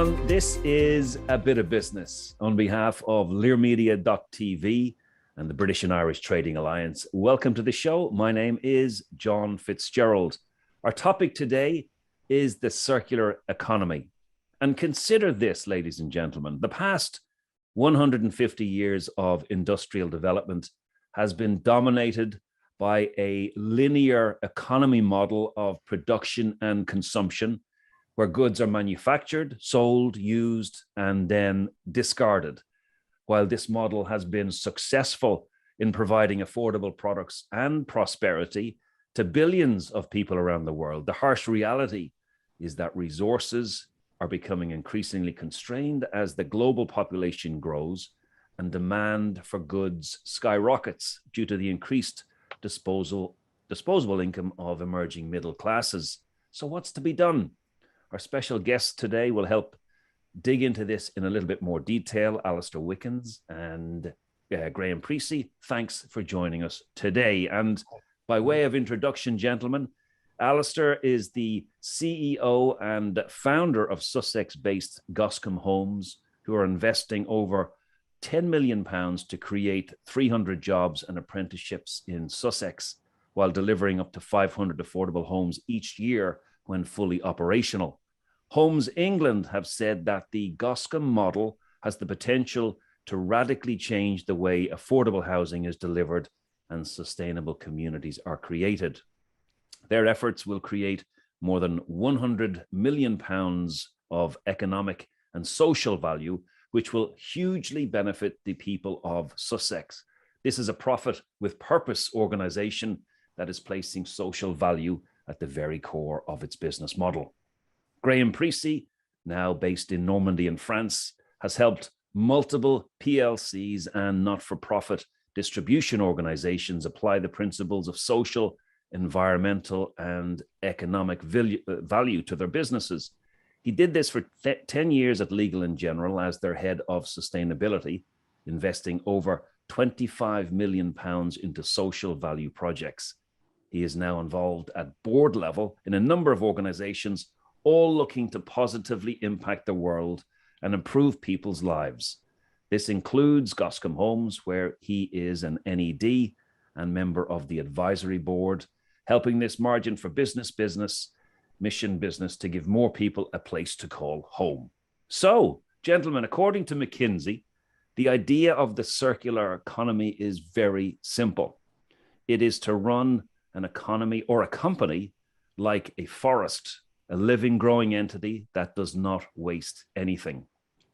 everyone. This is A Bit of Business on behalf of learmedia.tv and the British and Irish Trading Alliance. Welcome to the show. My name is John Fitzgerald. Our topic today is the circular economy. And consider this, ladies and gentlemen, the past 150 years of industrial development has been dominated by a linear economy model of production and consumption, where goods are manufactured, sold, used, and then discarded. While this model has been successful in providing affordable products and prosperity to billions of people around the world, the harsh reality is that resources are becoming increasingly constrained as the global population grows and demand for goods skyrockets due to the increased disposable income of emerging middle classes. So what's to be done? Our special guest today will help dig into this in a little bit more detail. Alistair Wickens and Graham Precy, thanks for joining us today. And by way of introduction, gentlemen, Alistair is the CEO and founder of Sussex-based Goscombe Homes, who are investing over £10 million to create 300 jobs and apprenticeships in Sussex, while delivering up to 500 affordable homes each year when fully operational. Homes England have said that the Goscombe model has the potential to radically change the way affordable housing is delivered and sustainable communities are created. Their efforts will create more than £100 million of economic and social value, which will hugely benefit the people of Sussex. This is a profit with purpose organisation that is placing social value at the very core of its business model. Graham Precy, now based in Normandy in France, has helped multiple PLCs and not-for-profit distribution organizations apply the principles of social, environmental, and economic value to their businesses. He did this for 10 years at Legal & General as their head of sustainability, investing over £25 million into social value projects. He is now involved at board level in a number of organizations, all looking to positively impact the world and improve people's lives. This includes Goscombe Homes, where he is an NED and member of the advisory board, helping this margin for business, mission business to give more people a place to call home. So, gentlemen, according to McKinsey, the idea of the circular economy is very simple. It is to run an economy or a company like a forest, a living, growing entity that does not waste anything.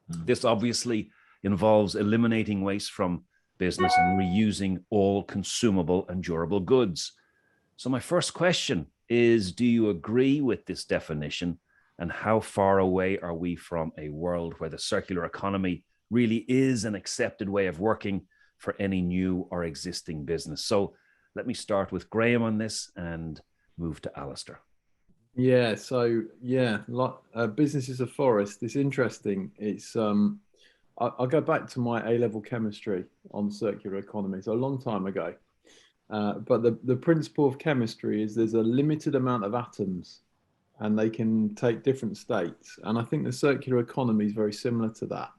This obviously involves eliminating waste from business and reusing all consumable and durable goods. So my first question is, do you agree with this definition? And how far away are we from a world where the circular economy really is an accepted way of working for any new or existing business? So let me start with Graham on this and move to Alistair. Yeah, so business is a forest. It's interesting. It's I'll go back to my A-level chemistry on circular economy. So a long time ago. But the principle of chemistry is there's a limited amount of atoms and they can take different states. And I think the circular economy is very similar to that.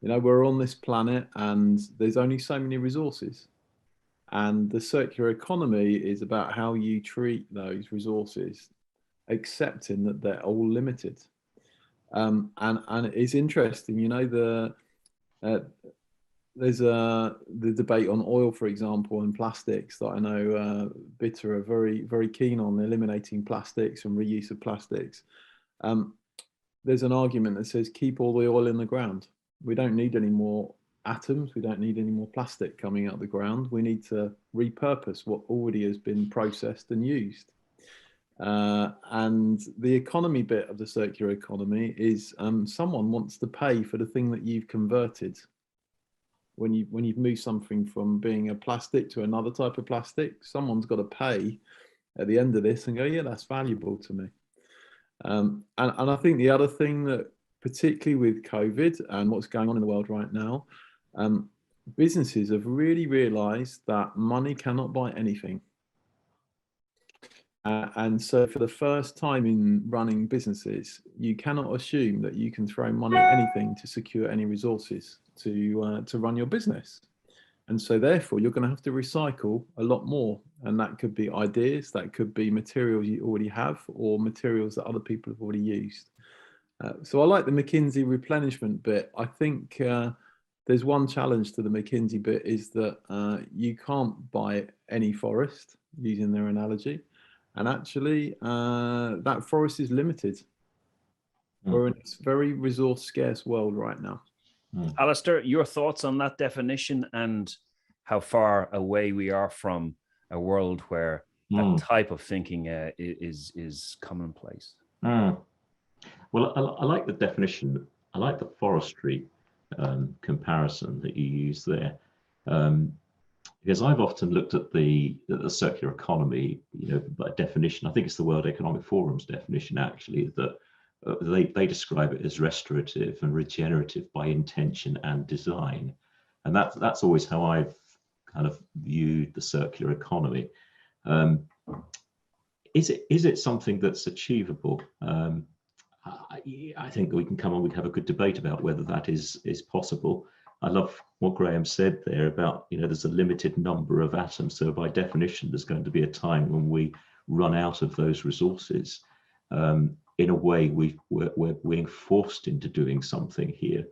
You know, we're on this planet and there's only so many resources. And the circular economy is about how you treat those resources, accepting that they're all limited. And it's interesting, you know, there's the debate on oil, for example, and plastics that I know BITA are very, very keen on eliminating plastics and reuse of plastics. There's an argument that says keep all the oil in the ground. We don't need any more atoms. We don't need any more plastic coming out of the ground. We need to repurpose what already has been processed and used. And the economy bit of the circular economy is someone wants to pay for the thing that you've converted. When you've moved something from being a plastic to another type of plastic, someone's got to pay at the end of this and go, yeah, that's valuable to me. And I think the other thing that, particularly with COVID and what's going on in the world right now, businesses have really realized that money cannot buy anything. And so for the first time in running businesses, you cannot assume that you can throw money at anything to secure any resources to run your business. And so therefore, you're going to have to recycle a lot more. And that could be ideas, that could be materials you already have, or materials that other people have already used. So I like the McKinsey replenishment bit. I think there's one challenge to the McKinsey bit is that you can't buy any forest, using their analogy. And actually, that forest is limited. We're in a very resource scarce world right now. Alistair, your thoughts on that definition and how far away we are from a world where that type of thinking is commonplace? Well, I like the definition. I like the forestry comparison that you use there, because I've often looked at the circular economy, by definition. I think it's the World Economic Forum's definition, actually, that they describe it as restorative and regenerative by intention and design, and that's always how I've kind of viewed the circular economy. Is it something that's achievable? I think we can have a good debate about whether that is possible. I love what Graham said there about, there's a limited number of atoms. So by definition, there's going to be a time when we run out of those resources. In a way, we're being forced into doing something here.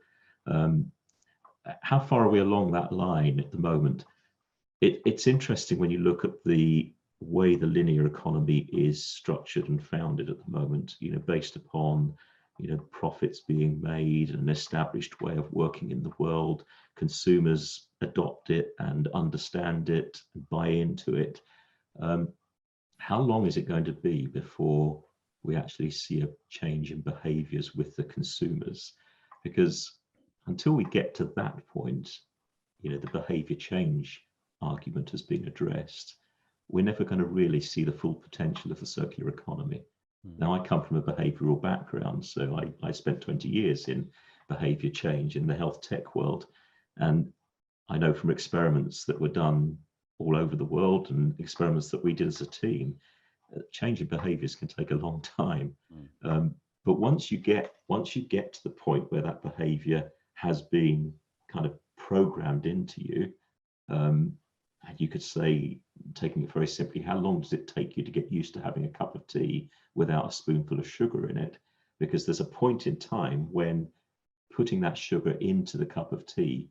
How far are we along that line at the moment? It's interesting when you look at the way the linear economy is structured and founded at the moment, based upon, profits being made, an established way of working in the world, consumers adopt it and understand it and buy into it. How long is it going to be before we actually see a change in behaviors with the consumers? Because until we get to that point, the behavior change argument has been addressed. We're never going to really see the full potential of the circular economy. Now, I come from a behavioral background, so I spent 20 years in behavior change in the health tech world. And I know from experiments that were done all over the world and experiments that we did as a team, changing behaviors can take a long time. But once you get to the point where that behavior has been kind of programmed into you, and you could say, taking it very simply, how long does it take you to get used to having a cup of tea without a spoonful of sugar in it? Because there's a point in time when putting that sugar into the cup of tea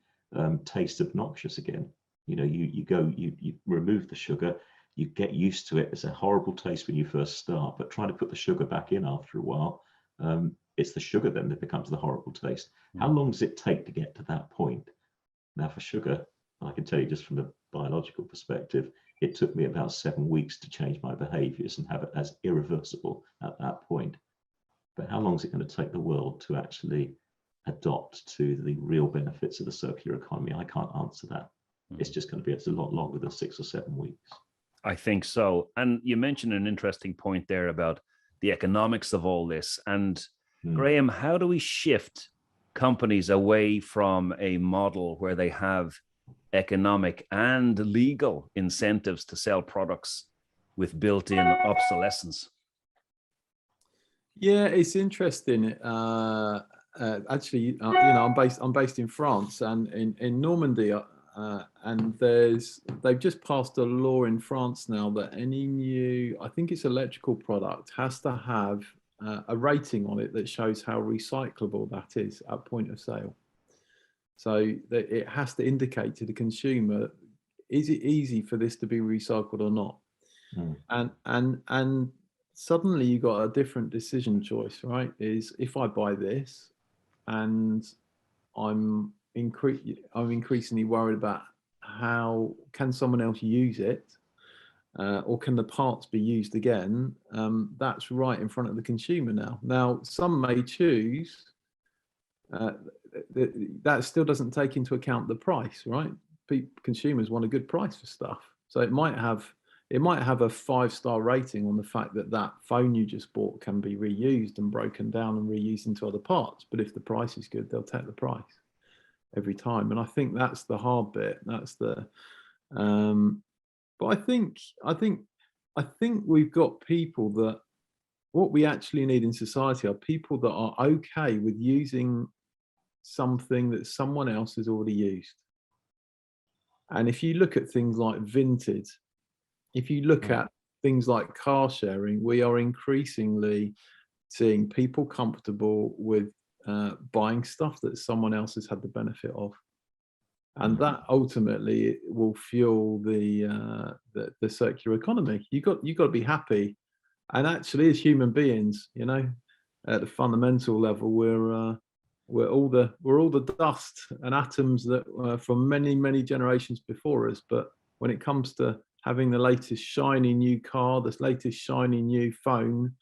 tastes obnoxious again. You remove the sugar, you get used to it. It's a horrible taste when you first start, but try to put the sugar back in after a while. It's the sugar then that becomes the horrible taste. How long does it take to get to that point? Now, for sugar, I can tell you just from a biological perspective, it took me about 7 weeks to change my behaviors and have it as irreversible at that point. But how long is it going to take the world to actually adopt to the real benefits of the circular economy? I can't answer that. It's just going to be, it's a lot longer than 6 or 7 weeks. I think so. And you mentioned an interesting point there about the economics of all this. And Graham, how do we shift companies away from a model where they have economic and legal incentives to sell products with built-in obsolescence? Yeah, it's interesting. Actually, I'm based in France, and in Normandy, and they've just passed a law in France now that any new, I think it's electrical product, has to have a rating on it that shows how recyclable that is at point of sale. So that it has to indicate to the consumer, is it easy for this to be recycled or not? And suddenly you got a different decision choice, right? Is if I buy this and I'm increasingly worried about how can someone else use it, or can the parts be used again? That's right in front of the consumer now. Now, some may choose that still doesn't take into account the price, right? Consumers want a good price for stuff, so it might have a 5-star rating on the fact that that phone you just bought can be reused and broken down and reused into other parts. But if the price is good, they'll take the price every time. And I think that's the hard bit. That's the but I think I think we've got people that, what we actually need in society are people that are okay with using something that someone else has already used. And if you look at things like Vinted, if you look at things like car sharing, we are increasingly seeing people comfortable with buying stuff that someone else has had the benefit of, and that ultimately will fuel the circular economy. You got to be happy, and actually, as human beings, you know, at the fundamental level, we're all the dust and atoms that from many generations before us. But when it comes to having the latest shiny new car, the latest shiny new phone,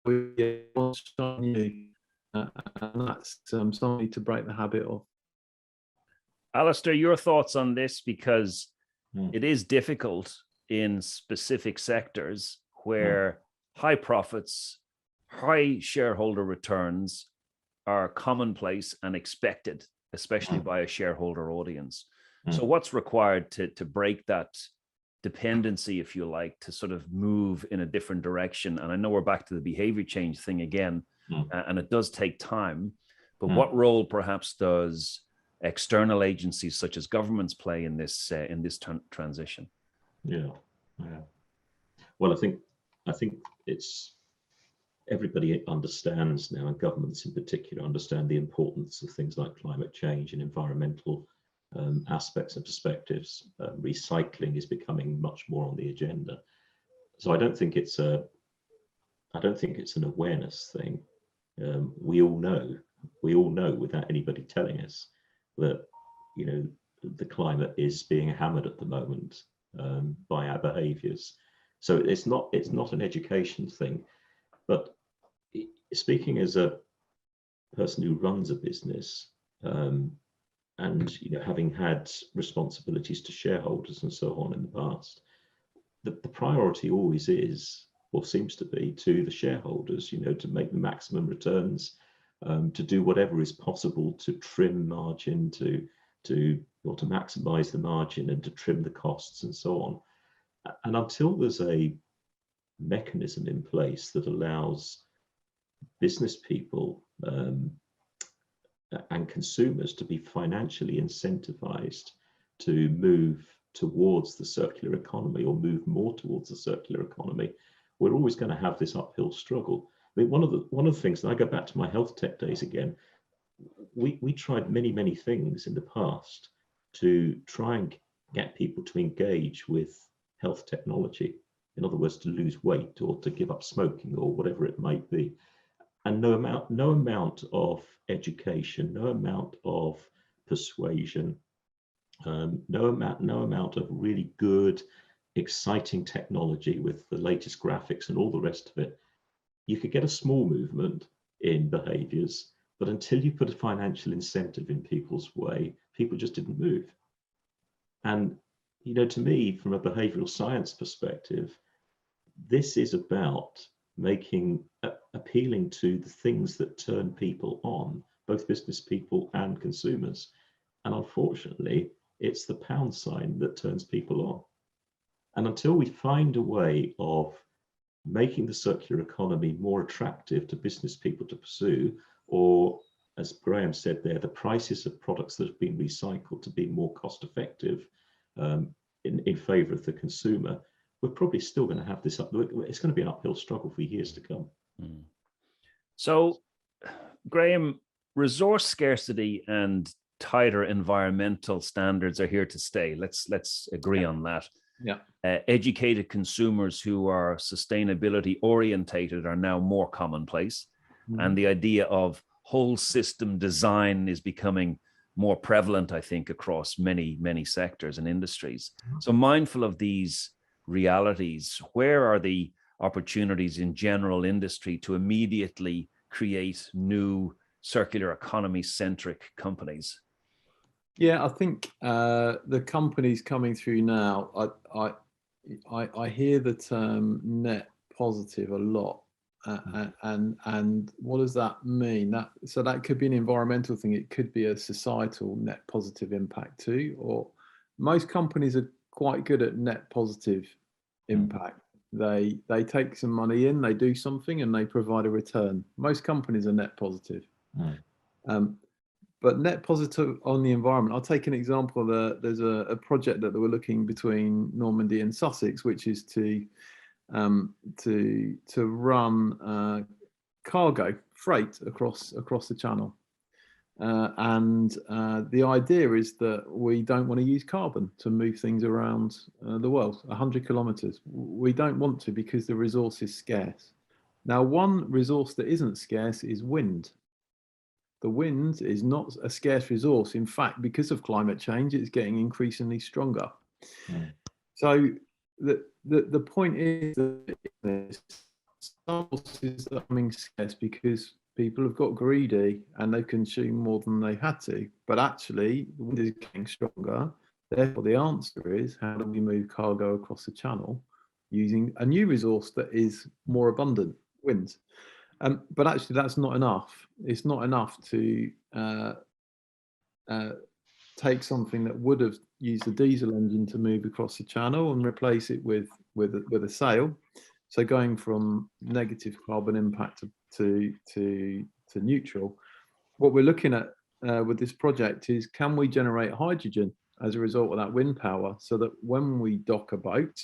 we want shiny new, and that's something to break the habit of. Alistair, your thoughts on this, because it is difficult in specific sectors where high profits, high shareholder returns are commonplace and expected, especially by a shareholder audience. So what's required to break that dependency, if you like, to sort of move in a different direction? And I know we're back to the behavior change thing again, and it does take time, but what role perhaps does external agencies such as governments play in this transition? Yeah. Well, I think it's, everybody understands now, and governments in particular understand the importance of things like climate change and environmental aspects and perspectives. Recycling is becoming much more on the agenda. So I don't think it's an awareness thing. We all know without anybody telling us that, you know, the climate is being hammered at the moment by our behaviours. So it's not an education thing. But speaking as a person who runs a business, and, you know, having had responsibilities to shareholders and so on in the past, the priority always is, or seems to be, to the shareholders, you know, to make the maximum returns, to do whatever is possible to trim margin, to maximize the margin and to trim the costs and so on. And until there's a mechanism in place that allows business people and consumers to be financially incentivized to move towards the circular economy, or move more towards the circular economy, we're always going to have this uphill struggle. I mean, one of the things, and I go back to my health tech days again, we tried many things in the past to try and get people to engage with health technology. In other words, to lose weight or to give up smoking or whatever it might be. And no amount of education, no amount of persuasion, no amount of really good, exciting technology with the latest graphics and all the rest of it. You could get a small movement in behaviors, but until you put a financial incentive in people's way, people just didn't move. And, you know, to me, from a behavioral science perspective, this is about appealing to the things that turn people on, both business people and consumers. And unfortunately, it's the pound sign that turns people on. And until we find a way of making the circular economy more attractive to business people to pursue, or, as Graham said there, the prices of products that have been recycled to be more cost effective in favor of the consumer, we're probably still going to have this it's going to be an uphill struggle for years to come. So, Graham, resource scarcity and tighter environmental standards are here to stay. Let's agree on that. Yeah. Educated consumers who are sustainability orientated are now more commonplace, and the idea of whole system design is becoming more prevalent, I think, across many sectors and industries. So, mindful of these realities, where are the opportunities in general industry to immediately create new circular economy centric companies? Yeah, I think the companies coming through now, I hear the term net positive a lot, and what does that mean? So that could be an environmental thing. It could be a societal net positive impact too. Or most companies are quite good at net positive impact. They take some money in, they do something, and they provide a return. Most companies are net positive. But net positive on the environment. I'll take an example. There's a project that we're looking between Normandy and Sussex, which is to run cargo freight across the channel. And the idea is that we don't want to use carbon to move things around the world, 100 kilometers. We don't want to, because the resource is scarce. Now, one resource that isn't scarce is wind. The wind is not a scarce resource. In fact, because of climate change, it's getting increasingly stronger. So the point is that some resources are becoming scarce because people have got greedy and they consume more than they had to. But actually, the wind is getting stronger. Therefore, the answer is, how do we move cargo across the channel using a new resource that is more abundant, wind? But actually, that's not enough. It's not enough to take something that would have used a diesel engine to move across the channel and replace it with a sail. So going from negative carbon impact to neutral. What we're looking at with this project is, can we generate hydrogen as a result of that wind power, so that when we dock a boat,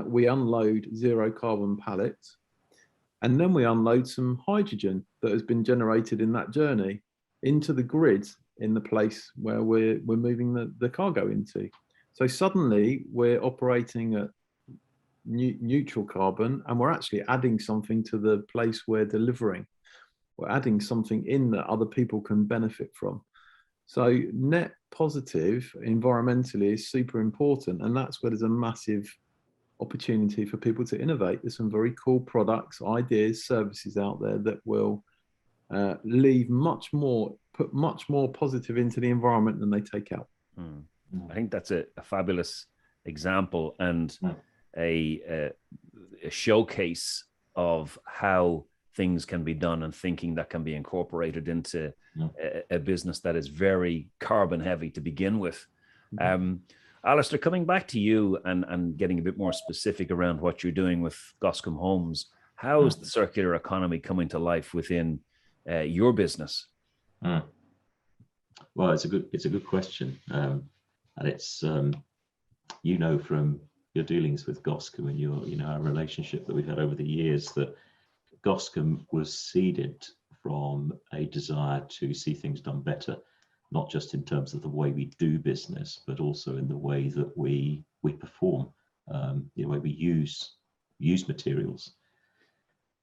we unload zero carbon pallets, and then we unload some hydrogen that has been generated in that journey into the grid in the place where we're moving the cargo into. So suddenly we're operating at neutral carbon, and we're actually adding something to the place we're delivering. We're adding something in that other people can benefit from. So net positive environmentally is super important, and that's where there's a massive opportunity for people to innovate. There's some very cool products, ideas, services out there that will leave put much more positive into the environment than they take out. I think that's a fabulous example, and a showcase of how things can be done and thinking that can be incorporated into a business that is very carbon heavy to begin with. Alistair, coming back to you and getting a bit more specific around what you're doing with Goscombe Homes, how is the circular economy coming to life within your business? Well, it's a good question, and it's from your dealings with Goscombe and our relationship that we've had over the years, that Goscombe was seeded from a desire to see things done better, not just in terms of the way we do business, but also in the way that we perform, the way we use materials.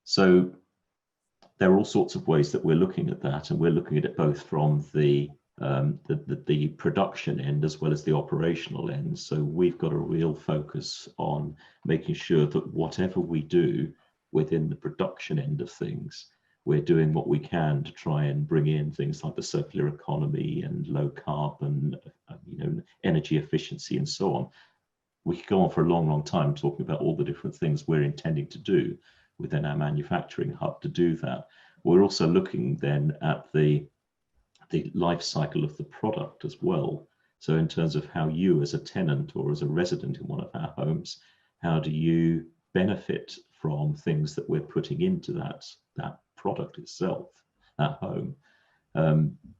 So there are all sorts of ways that we're looking at that, and we're looking at it both from the production end as well as the operational end. So we've got a real focus on making sure that whatever we do within the production end of things, we're doing what we can to try and bring in things like the circular economy and low carbon, energy efficiency and so on. We could go on for a long, long time talking about all the different things we're intending to do within our manufacturing hub to do that. We're also looking then at the life cycle of the product as well. So in terms of how you as a tenant or as a resident in one of our homes, how do you benefit from things that we're putting into that product itself, that home?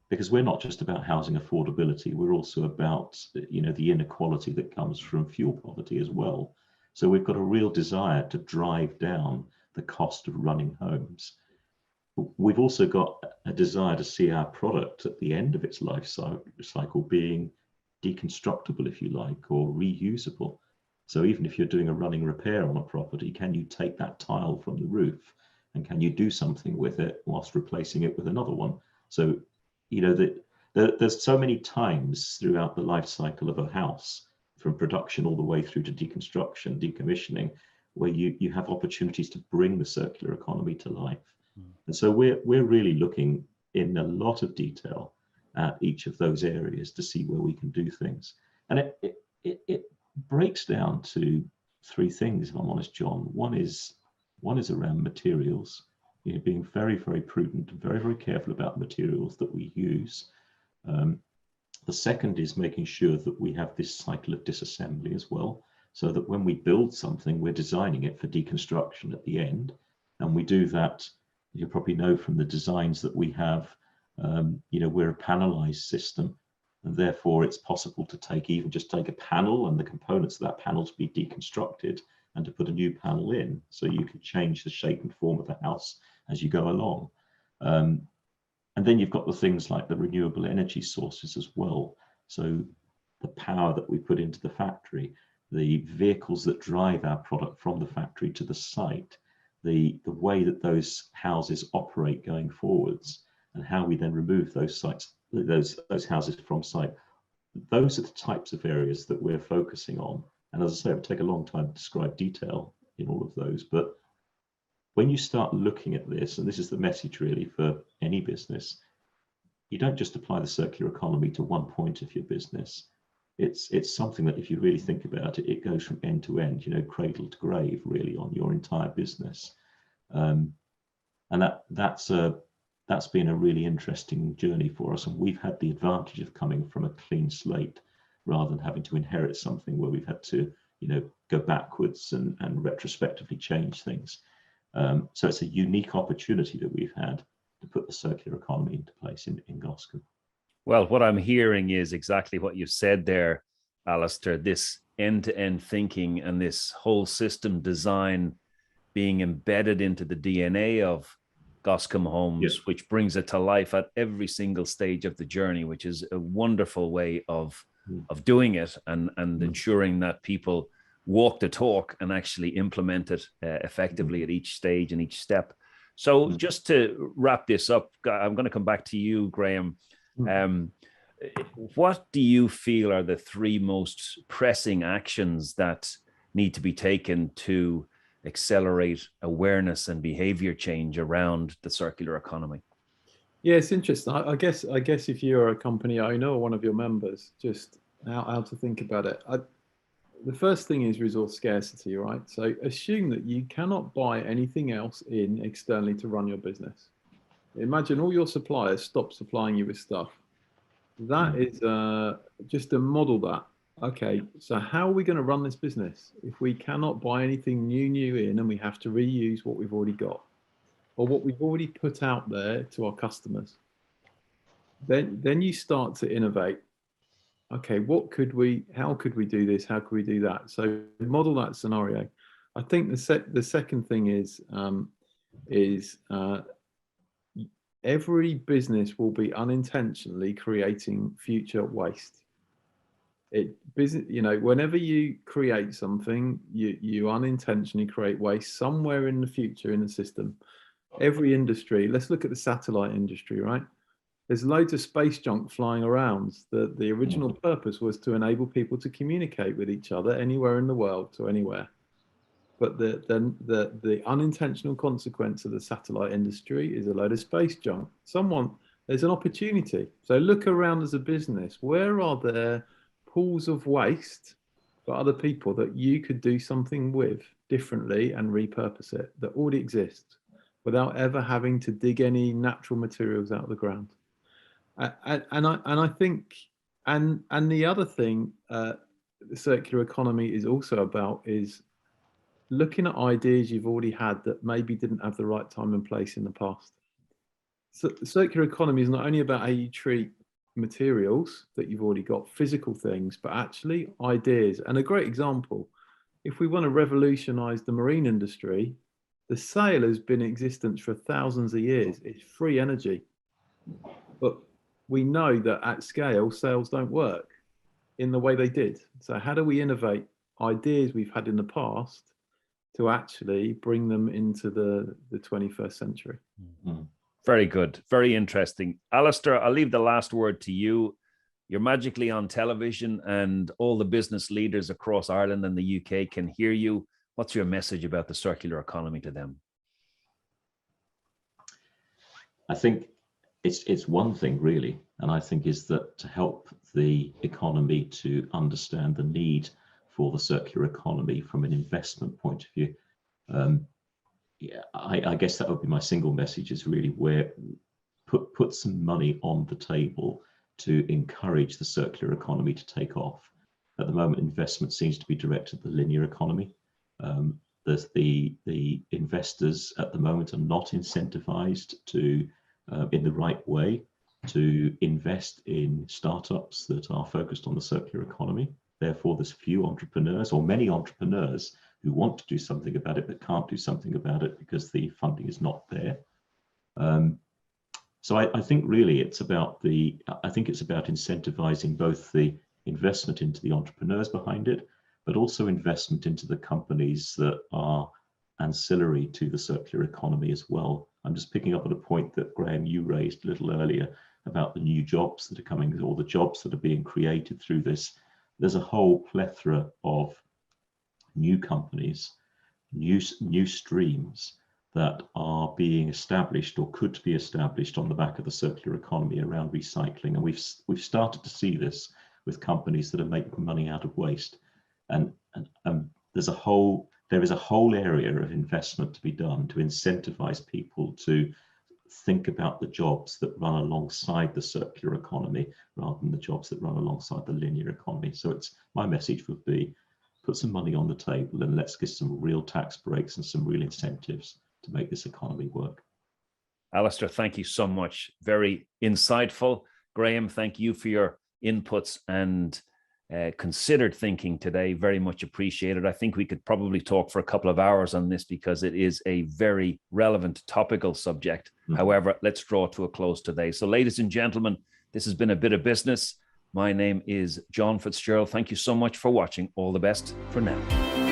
Because we're not just about housing affordability, we're also about the inequality that comes from fuel poverty as well. So we've got a real desire to drive down the cost of running homes. We've also got a desire to see our product at the end of its life cycle being deconstructible, if you like, or reusable. So even if you're doing a running repair on a property, can you take that tile from the roof and can you do something with it whilst replacing it with another one? So, there's so many times throughout the life cycle of a house, from production all the way through to deconstruction, decommissioning, where you have opportunities to bring the circular economy to life. And so we're really looking in a lot of detail at each of those areas to see where we can do things. And it breaks down to three things, if I'm honest, John. One is around materials, being very, very prudent and very, very careful about materials that we use. The second is making sure that we have this cycle of disassembly as well, so that when we build something, we're designing it for deconstruction at the end. And we do that, you probably know from the designs that we have, we're a panelized system, and therefore it's possible to take a panel and the components of that panel to be deconstructed and to put a new panel in, so you can change the shape and form of the house as you go along. And then you've got the things like the renewable energy sources as well. So the power that we put into the factory, the vehicles that drive our product from the factory to the site, the way that those houses operate going forwards, and how we then remove those houses from site. Those are the types of areas that we're focusing on. And as I say, it would take a long time to describe detail in all of those. But when you start looking at this, and this is the message really for any business, you don't just apply the circular economy to one point of your business. It's something that, if you really think about it, it goes from end to end, cradle to grave, really, on your entire business. And that's been a really interesting journey for us. And we've had the advantage of coming from a clean slate, rather than having to inherit something where we've had to, go backwards and retrospectively change things. So it's a unique opportunity that we've had to put the circular economy into place in Goscombe. Well, what I'm hearing is exactly what you said there, Alistair, this end-to-end thinking and this whole system design being embedded into the DNA of Goscombe Homes, which brings it to life at every single stage of the journey, which is a wonderful way of doing it and ensuring that people walk the talk and actually implement it effectively at each stage and each step. So just to wrap this up, I'm going to come back to you, Graham. What do you feel are the three most pressing actions that need to be taken to accelerate awareness and behavior change around the circular economy? Yeah, it's interesting. I guess if you're a company owner or one of your members, just how to think about it. The first thing is resource scarcity, right? So assume that you cannot buy anything else in externally to run your business. Imagine all your suppliers stop supplying you with stuff. That is just to model that. Okay, so how are we going to run this business if we cannot buy anything new in, and we have to reuse what we've already got or what we've already put out there to our customers? Then you start to innovate. Okay, how could we do this? How could we do that? So model that scenario. I think the second thing is every business will be unintentionally creating future waste. Whenever you create something, you unintentionally create waste somewhere in the future in the system. Every industry, let's look at the satellite industry, right? There's loads of space junk flying around. The original purpose was to enable people to communicate with each other anywhere in the world to anywhere. But the unintentional consequence of the satellite industry is a load of space junk. There's an opportunity. So look around as a business. Where are there pools of waste for other people that you could do something with differently and repurpose it that already exist without ever having to dig any natural materials out of the ground? And I think the other thing the circular economy is also about is looking at ideas you've already had that maybe didn't have the right time and place in the past. So circular economy is not only about how you treat materials that you've already got, physical things, but actually ideas. And a great example, if we want to revolutionize the marine industry, the sail has been in existence for thousands of years. It's free energy. But we know that at scale, sails don't work in the way they did. So how do we innovate ideas we've had in the past to actually bring them into the 21st century? Mm-hmm. Very good. Very interesting. Alistair, I'll leave the last word to you. You're magically on television and all the business leaders across Ireland and the UK can hear you. What's your message about the circular economy to them? I think it's one thing really, and I think is that to help the economy to understand the need for the circular economy from an investment point of view. I guess that would be my single message, is really where put some money on the table to encourage the circular economy to take off. At the moment, investment seems to be directed at the linear economy. The investors at the moment are not incentivized to, in the right way, to invest in startups that are focused on the circular economy. Therefore, there's few entrepreneurs, or many entrepreneurs, who want to do something about it but can't do something about it because the funding is not there. So I think really it's about incentivizing both the investment into the entrepreneurs behind it, but also investment into the companies that are ancillary to the circular economy as well. I'm just picking up on a point that, Graham, you raised a little earlier about the new jobs that are coming, or the jobs that are being created through this. There's a whole plethora of new companies, new streams that are being established or could be established on the back of the circular economy around recycling. And we've started to see this with companies that are making money out of waste. And there is a whole area of investment to be done to incentivize people to think about the jobs that run alongside the circular economy rather than the jobs that run alongside the linear economy. So my message would be, put some money on the table and let's get some real tax breaks and some real incentives to make this economy work. Alistair, thank you so much. Very insightful. Graham, thank you for your inputs and considered thinking today. Very much appreciated. I think we could probably talk for a couple of hours on this because it is a very relevant, topical subject. Mm-hmm. However, let's draw to a close today. So, ladies and gentlemen, this has been A Bit of Business. My name is John Fitzgerald. Thank you so much for watching. All the best for now.